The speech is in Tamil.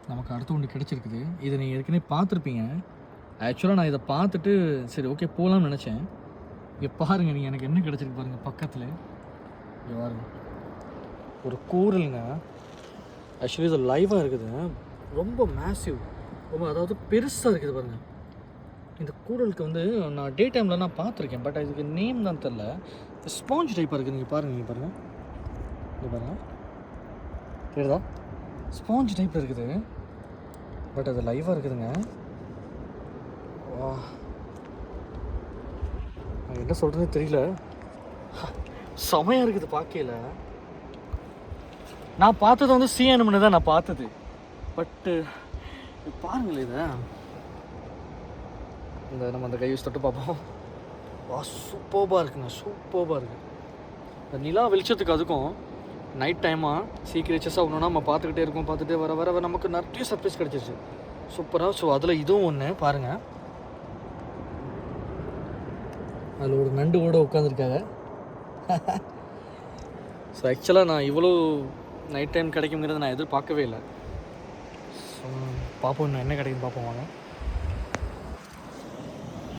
நமக்கு அடுத்து ஒன்று கிடச்சிருக்குது. இதை நீங்கள் ஏற்கனவே பார்த்துருப்பீங்க. ஆக்சுவலாக நான் இதை பார்த்துட்டு சரி ஓகே போகலான்னு நினச்சேன். இங்கே பாருங்கள், நீங்கள் எனக்கு என்ன கிடச்சிருக்கு பாருங்கள் பக்கத்தில். இங்கே பாருங்க, ஒரு கூரலுங்க. ஆக்சுவலி இது லைவாக இருக்குது, ரொம்ப மேசிவ், ரொம்ப அதாவது பெருசாக இருக்குது பாருங்கள். இந்த கூரலுக்கு வந்து நான் டே டைமில் நான் பார்த்துருக்கேன், பட் இதுக்கு நேம் தான் தெரில. ஸ்பாஞ்ச் டைப்பாக இருக்குது. நீங்கள் பாருங்கள், நீங்கள் பாருங்கள், இங்கே பாருங்கள், தெரியுதா? ஸ்பாஞ்ச் டைப்பில் இருக்குது, பட் அது லைவாக இருக்குதுங்க. வா, நான் என்ன சொல்கிறதுனே தெரியல, செமையாக இருக்குது பார்க்கல. நான் பார்த்தது வந்து சிஎன்எம்னு தான் நான் பார்த்தது, பட்டு பாருங்களேன் இதை. இந்த நம்ம அந்த கை யூஸ் தொட்டு பார்ப்போம். வா, சூப்பர்பாக இருக்குங்க, சூப்பர்பாக இருக்குது. இந்த நிலா வெளிச்சத்துக்கு அதுக்கும் நைட் டைமாக சீக்கிரச்சஸாக ஒன்றுனா நம்ம பார்த்துக்கிட்டே இருக்கோம். பார்த்துட்டே வர வர நமக்கு நிறைய சர்ப்ரைஸ் கிடச்சிருச்சு, சூப்பராக. ஸோ அதில் இதுவும் ஒன்று பாருங்கள், அதில் ஒரு நண்டு கூட உட்காந்துருக்காங்க. ஸோ ஆக்சுவலாக நான் இவ்வளோ நைட் டைம் கிடைக்குங்கிறத நான் எதிர்பார்க்கவே இல்லை. ஸோ பார்ப்போம், இன்னும் என்ன கிடைக்குன்னு பார்ப்போம் வாங்க.